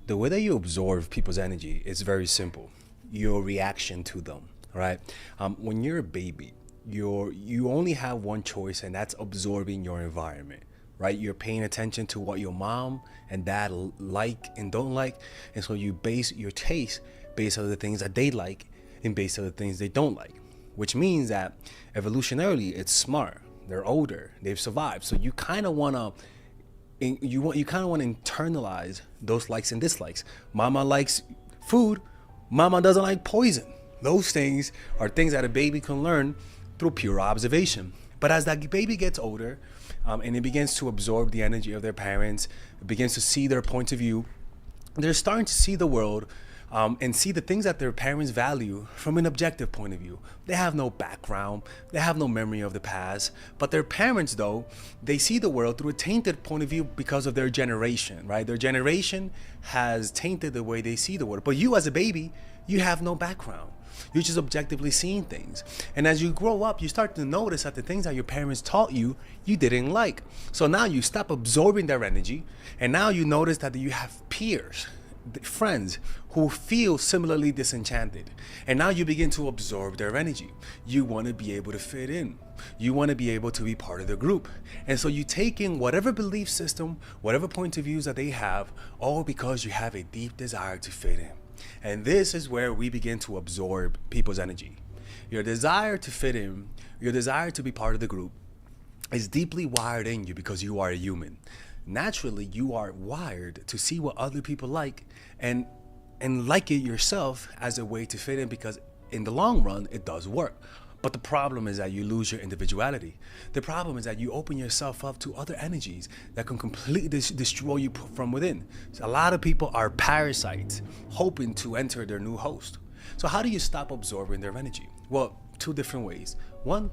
The way that you absorb people's energy is very simple. Your reaction to them, right? When you're a baby, you only have one choice, and that's absorbing your environment, right? You're paying attention to what your mom and dad like and don't like, and so you base your taste based on the things that they like and based on the things they don't like. Which means that evolutionarily, it's smart. They're older, they've survived, so you kind of wanna you kind of want to internalize those likes and dislikes. Mama likes food, mama doesn't like poison. Those things are things that a baby can learn through pure observation. But as that baby gets older, and it begins to absorb the energy of their parents, it begins to see their point of view, they're starting to see the world, and see the things that their parents value from an objective point of view. They have no background, they have no memory of the past, but their parents, though, they see the world through a tainted point of view because of their generation, right? Their generation has tainted the way they see the world. But you, as a baby, you have no background. You're just objectively seeing things. And as you grow up, you start to notice that the things that your parents taught you, you didn't like. So now you stop absorbing their energy, and now you notice that you have peers, friends who feel similarly disenchanted, and now you begin to absorb their energy. You want to be able to fit in, you want to be able to be part of the group, and so you take in whatever belief system, whatever point of views that they have, all because you have a deep desire to fit in. And this is where we begin to absorb people's energy. Your desire to fit in, your desire to be part of the group, is deeply wired in you because you are a human. Naturally, you are wired to see what other people like and like it yourself as a way to fit in, because in the long run it does work. But the problem is that you lose your individuality. The problem is that you open yourself up to other energies that can completely destroy you from within. So a lot of people are parasites hoping to enter their new host. So how do you stop absorbing their energy? Well, two different ways. One,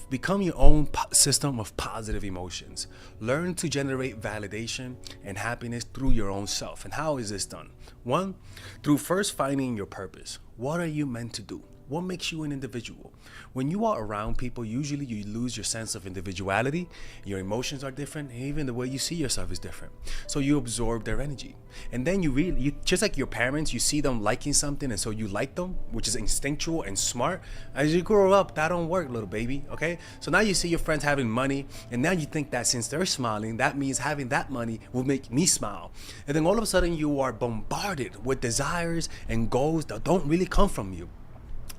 become your own system of positive emotions. Learn to generate validation and happiness through your own self. And how is this done? One, through first finding your purpose. What are you meant to do? What makes you an individual? When you are around people, usually you lose your sense of individuality. Your emotions are different, and even the way you see yourself is different. So you absorb their energy. And then you just like your parents, you see them liking something, and so you like them, which is instinctual and smart. As you grow up, that don't work, little baby, okay? So now you see your friends having money, and now you think that since they're smiling, that means having that money will make me smile. And then all of a sudden you are bombarded with desires and goals that don't really come from you.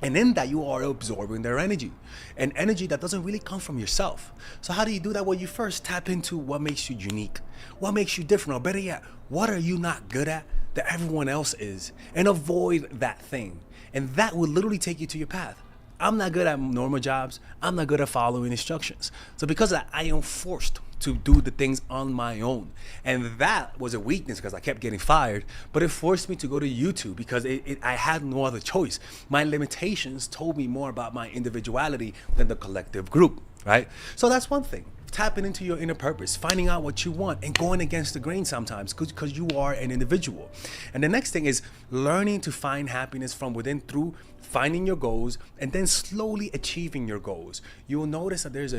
And in that, you are absorbing their energy, an energy that doesn't really come from yourself. So how do you do that? Well, you first tap into what makes you unique, what makes you different, or better yet, what are you not good at that everyone else is, and avoid that thing. And that will literally take you to your path. I'm not good at normal jobs. I'm not good at following instructions. So because of that, I am forced to do the things on my own. And that was a weakness because I kept getting fired, but it forced me to go to YouTube because I had no other choice. My limitations told me more about my individuality than the collective group, right? So that's one thing. Tapping into your inner purpose, finding out what you want, and going against the grain sometimes because you are an individual. And the next thing is learning to find happiness from within through finding your goals and then slowly achieving your goals. You will notice that there's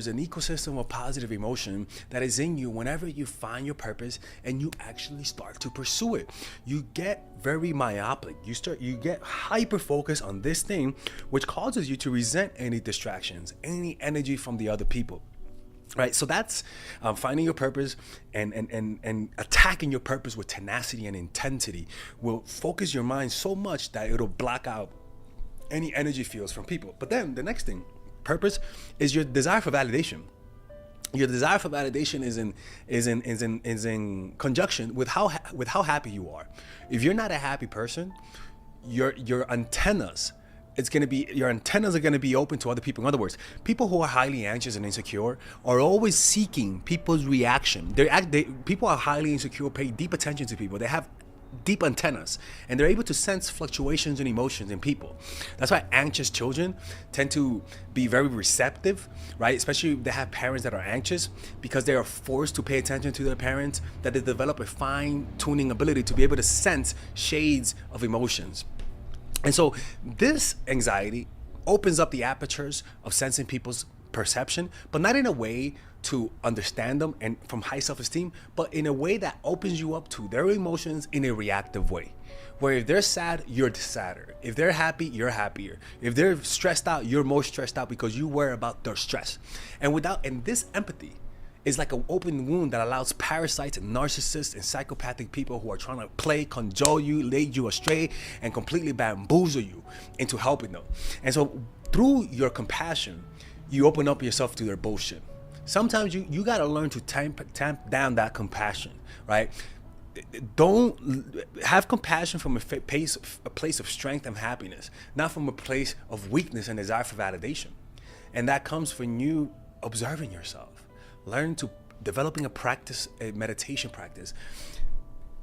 an ecosystem of positive emotion that is in you whenever you find your purpose and you actually start to pursue it. You get very myopic. You get hyper focused on this thing, which causes you to resent any distractions, any energy from the other people. Right, so that's finding your purpose and attacking your purpose with tenacity and intensity will focus your mind so much that it'll block out any energy fields from people. But then the next thing, purpose, is your desire for validation. Your desire for validation is in conjunction with how happy you are. If you're not a happy person, your antennas are going to be open to other people. In other words, people who are highly anxious and insecure are always seeking people's reaction. People are highly insecure, pay deep attention to people. They have deep antennas, and they're able to sense fluctuations in emotions in people. That's why anxious children tend to be very receptive, right? Especially if they have parents that are anxious, because they are forced to pay attention to their parents, that they develop a fine-tuning ability to be able to sense shades of emotions. And so this anxiety opens up the apertures of sensing people's perception, but not in a way to understand them and from high self-esteem, but in a way that opens you up to their emotions in a reactive way. Where if they're sad, you're sadder. If they're happy, you're happier. If they're stressed out, you're more stressed out because you worry about their stress. And this empathy is like an open wound that allows parasites and narcissists and psychopathic people who are trying to play, cajole you, lead you astray, and completely bamboozle you into helping them. And so through your compassion, you open up yourself to their bullshit. Sometimes you gotta learn to tamp down that compassion, right? Don't have compassion from a place of strength and happiness, not from a place of weakness and desire for validation. And that comes from you observing yourself. Learn to developing a meditation practice.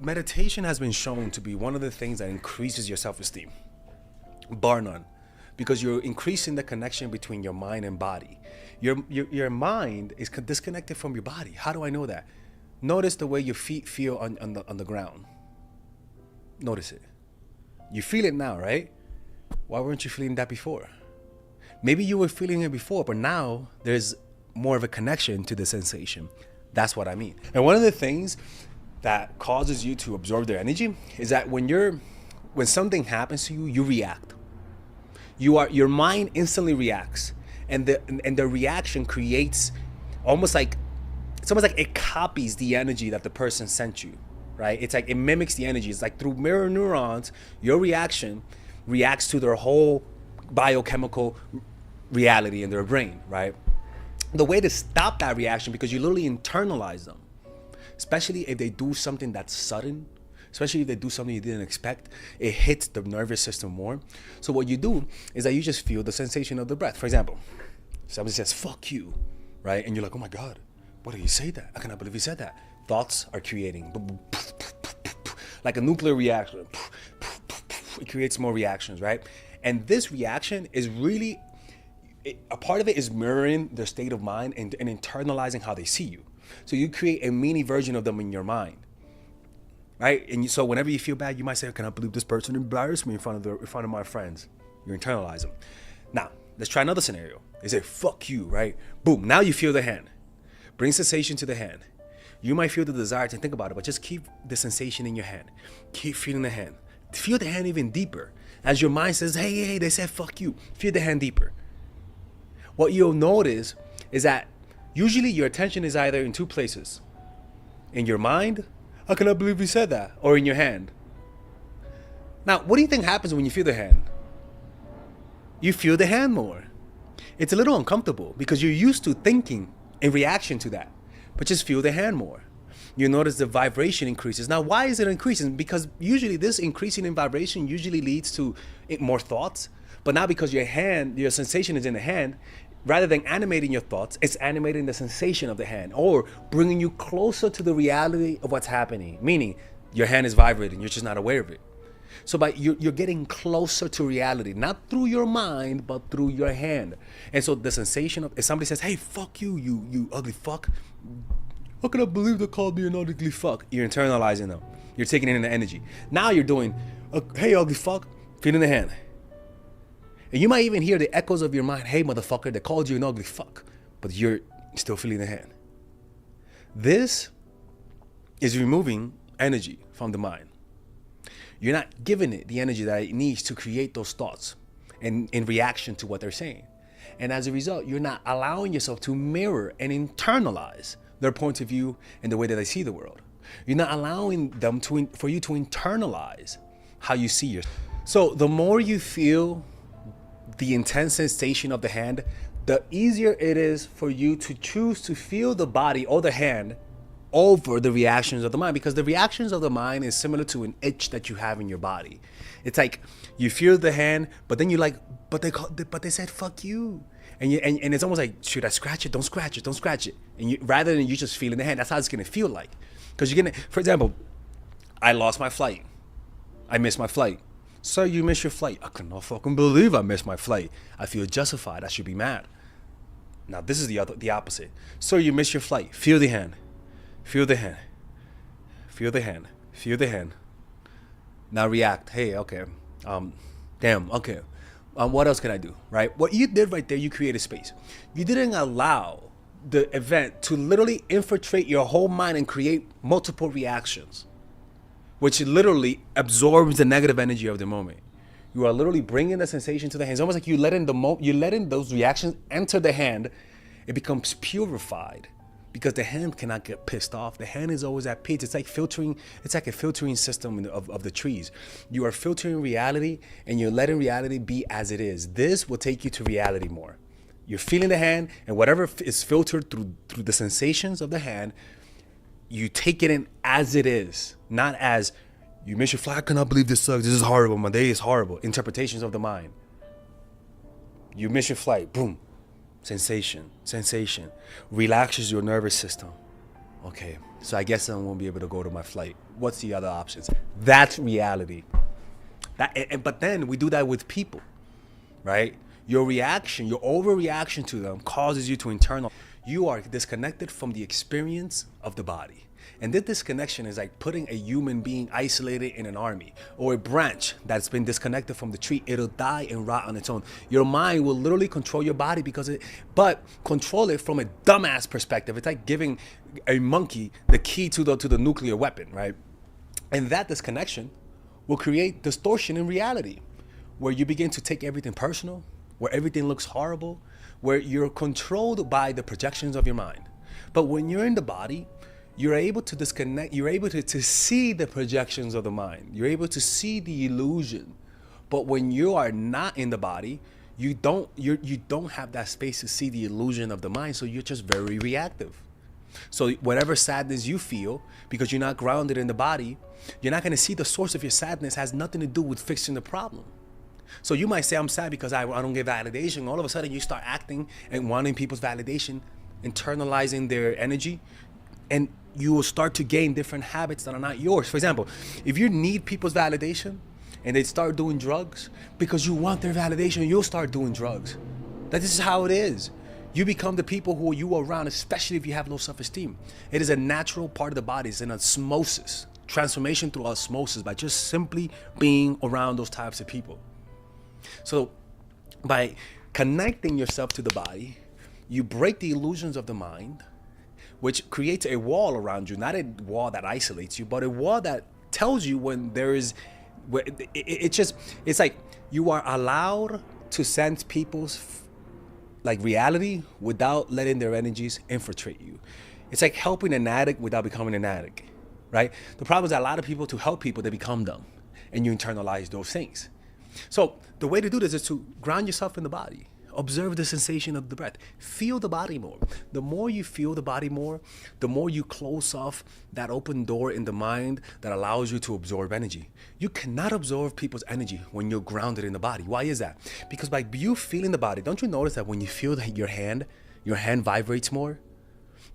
Meditation has been shown to be one of the things that increases your self-esteem, bar none, because you're increasing the connection between your mind and body. Your mind is disconnected from your body. How do I know that? Notice the way your feet feel on the ground. Notice it. You feel it now, right? Why weren't you feeling that before? Maybe you were feeling it before, but now there's more of a connection to the sensation. That's what I mean. And one of the things that causes you to absorb their energy is that when something happens to you, you react. Your mind instantly reacts, and the reaction creates it's almost like it copies the energy that the person sent you, right? It's like it mimics the energy. It's like through mirror neurons, your reaction reacts to their whole biochemical reality in their brain, right? The way to stop that reaction, because you literally internalize them, especially if they do something that's sudden, especially if they do something you didn't expect, it hits the nervous system more. So what you do is that you just feel the sensation of the breath. For example, somebody says, fuck you, right? And you're like, oh my God, what did he say that? I cannot believe he said that. Thoughts are creating like a nuclear reaction. It creates more reactions, right? And this reaction is really, a part of it is mirroring their state of mind and internalizing how they see you. So you create a mini version of them in your mind, right? And so whenever you feel bad, you might say, I cannot believe this person embarrassed me in front of my friends. You internalize them. Now, let's try another scenario. They say, fuck you, right? Boom, now you feel the hand. Bring sensation to the hand. You might feel the desire to think about it, but just keep the sensation in your hand. Keep feeling the hand. Feel the hand even deeper. As your mind says, hey, they said fuck you. Feel the hand deeper. What you'll notice is that usually your attention is either in two places. In your mind, I cannot believe you said that, or in your hand. Now, what do you think happens when you feel the hand? You feel the hand more. It's a little uncomfortable because you're used to thinking in reaction to that, but just feel the hand more. You notice the vibration increases. Now, why is it increasing? Because usually this increasing in vibration usually leads to more thoughts, but now because your sensation is in the hand, rather than animating your thoughts, it's animating the sensation of the hand or bringing you closer to the reality of what's happening, meaning your hand is vibrating, you're just not aware of it. So you're getting closer to reality, not through your mind, but through your hand. And so the sensation of, if somebody says, hey, fuck you, you ugly fuck. How can I believe they called me an ugly fuck? You're internalizing them. You're taking in the energy. Now you're doing, hey, ugly fuck, feeling the hand. And you might even hear the echoes of your mind, hey, motherfucker, they called you an ugly fuck, but you're still feeling the hand. This is removing energy from the mind. You're not giving it the energy that it needs to create those thoughts and in reaction to what they're saying. And as a result, you're not allowing yourself to mirror and internalize their point of view and the way that they see the world. You're not allowing them for you to internalize how you see yourself. So the more you feel the intense sensation of the hand, the easier it is for you to choose to feel the body or the hand over the reactions of the mind, because the reactions of the mind is similar to an itch that you have in your body. It's like you feel the hand, but then you're like, but they said fuck you, and it's almost like, should I scratch it? Don't scratch it. Don't scratch it. And rather than you just feeling the hand, that's how it's gonna feel like, because you're gonna, for example, I lost my flight. I missed my flight. Sir, you missed your flight. I cannot fucking believe I missed my flight. I feel justified. I should be mad. Now this is the opposite. Sir, you missed your flight. Feel the hand. Feel the hand. Feel the hand. Feel the hand. Now react. Hey, okay. Damn, okay. What else can I do, right? What you did right there, you created space. You didn't allow the event to literally infiltrate your whole mind and create multiple reactions, which literally absorbs the negative energy of the moment. You are literally bringing the sensation to the hand. It's almost like you letting those reactions enter the hand. It becomes purified because the hand cannot get pissed off. The hand is always at peace. It's like filtering. It's like a filtering system of the trees. You are filtering reality and you're letting reality be as it is. This will take you to reality more. You're feeling the hand, and whatever is filtered through the sensations of the hand, you take it in as it is, not as you miss your flight. I cannot believe this sucks. This is horrible. My day is horrible. Interpretations of the mind. You miss your flight. Boom. Sensation. Relaxes your nervous system. Okay, so I guess I won't be able to go to my flight. What's the other options? That's reality. But then we do that with people, right? Your reaction, your overreaction to them causes you to internal. You are disconnected from the experience of the body. And this disconnection is like putting a human being isolated in an army or a branch that's been disconnected from the tree. It'll die and rot on its own. Your mind will literally control your body but control it from a dumbass perspective. It's like giving a monkey the key to the nuclear weapon, right? And that disconnection will create distortion in reality, where you begin to take everything personal, where everything looks horrible, where you're controlled by the projections of your mind. But when you're in the body, you're able to disconnect. You're able to see the projections of the mind. You're able to see the illusion. But when you are not in the body, you don't have that space to see the illusion of the mind. So you're just very reactive. So whatever sadness you feel, because you're not grounded in the body, you're not going to see the source of your sadness has nothing to do with fixing the problem. So you might say, I'm sad because I don't get validation. All of a sudden you start acting and wanting people's validation, internalizing their energy, and you will start to gain different habits that are not yours. For example, if you need people's validation and they start doing drugs because you want their validation, you'll start doing drugs. This is how it is. You become the people who you are around, especially if you have low self-esteem. It is a natural part of the body. It's an osmosis, transformation through osmosis by just simply being around those types of people. So by connecting yourself to the body, you break the illusions of the mind, which creates a wall around you, not a wall that isolates you, but a wall that tells you when there is, it's like you are allowed to sense people's like reality without letting their energies infiltrate you. It's like helping an addict without becoming an addict, right? The problem is that a lot of people, to help people, they become them, and you internalize those things. So the way to do this is to ground yourself in the body. Observe the sensation of the breath. Feel the body more. The more you feel the body more, the more you close off that open door in the mind that allows you to absorb energy. You cannot absorb people's energy when you're grounded in the body. Why is that? Because by you feeling the body, don't you notice that when you feel that your hand vibrates more?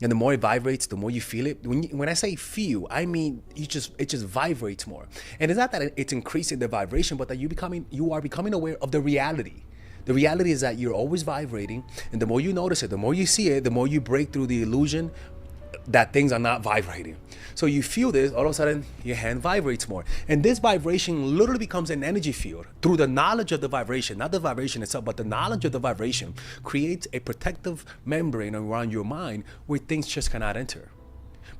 And the more it vibrates, the more you feel it. When I say feel, I mean it just vibrates more. And it's not that it's increasing the vibration, but that you are becoming aware of the reality. The reality is that you're always vibrating, and the more you notice it, the more you see it, the more you break through the illusion that things are not vibrating. So you feel this, all of a sudden your hand vibrates more. And this vibration literally becomes an energy field through the knowledge of the vibration, not the vibration itself, but the knowledge of the vibration creates a protective membrane around your mind where things just cannot enter.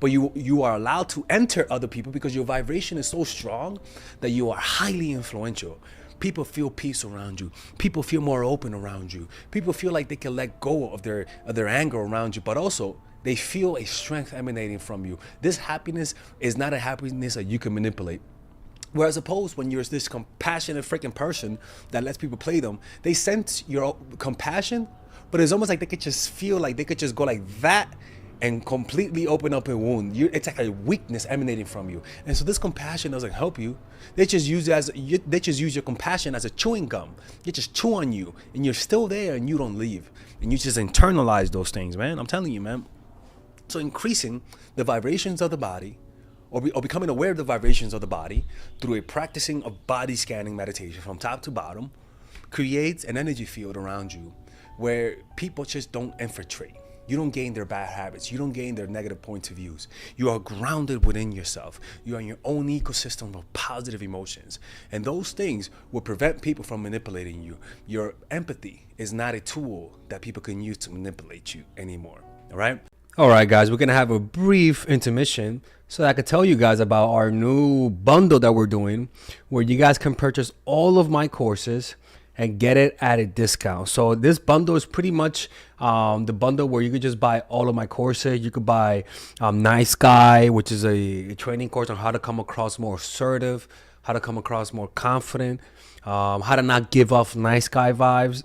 But you are allowed to enter other people because your vibration is so strong that you are highly influential. People feel peace around you. People feel more open around you. People feel like they can let go of their anger around you, but also they feel a strength emanating from you. This happiness is not a happiness that you can manipulate. Whereas opposed when you're this compassionate freaking person that lets people play them, they sense your compassion, but it's almost like they could just feel like they could just go like that and completely open up a wound. It's like a weakness emanating from you. And so this compassion doesn't help you. They just use your compassion as a chewing gum. They just chew on you and you're still there and you don't leave. And you just internalize those things, man. I'm telling you, man. So increasing the vibrations of the body or becoming aware of the vibrations of the body through a practicing of body scanning meditation from top to bottom creates an energy field around you where people just don't infiltrate. You don't gain their bad habits. You don't gain their negative points of views. You are grounded within yourself. You are in your own ecosystem of positive emotions. And those things will prevent people from manipulating you. Your empathy is not a tool that people can use to manipulate you anymore. All right? All right, guys, we're going to have a brief intermission so that I can tell you guys about our new bundle that we're doing, where you guys can purchase all of my courses and get it at a discount. So this bundle is pretty much the bundle where you could just buy all of my courses. You could buy Nice Guy, which is a training course on how to come across more assertive, how to come across more confident, how to not give off nice guy vibes.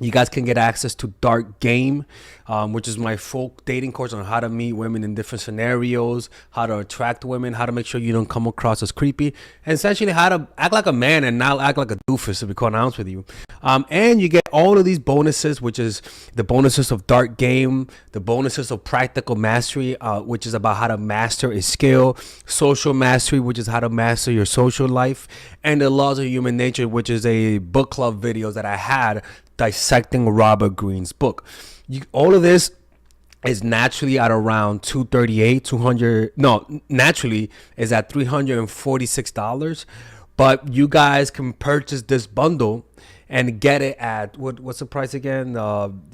You guys can get access to Dark Game, which is my full dating course on how to meet women in different scenarios, how to attract women, how to make sure you don't come across as creepy, and essentially how to act like a man and not act like a doofus, to be quite honest with you. And you get all of these bonuses, which is the bonuses of Dark Game, the bonuses of Practical Mastery, which is about how to master a skill, Social Mastery, which is how to master your social life, and the Laws of Human Nature, which is a book club videos that I had dissecting Robert Greene's book. All of this is naturally at around naturally is at $346, but you guys can purchase this bundle and get it at what's the price again?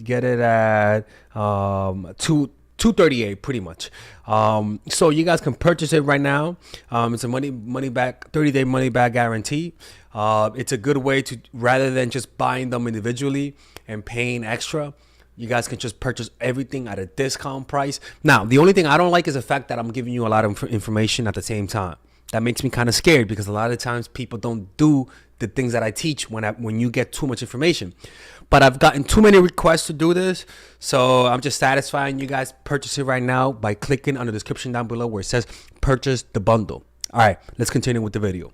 Get it at $238 pretty much. So you guys can purchase it right now. It's a money back 30-day money back guarantee. It's a good way to, rather than just buying them individually and paying extra, you guys can just purchase everything at a discount price. Now, the only thing I don't like is the fact that I'm giving you a lot of information at the same time. That makes me kind of scared, because a lot of times people don't do the things that I teach when you get too much information. But I've gotten too many requests to do this, so I'm just satisfying you guys. Purchase it right now by clicking on the description down below where it says purchase the bundle. All right, let's continue with the video.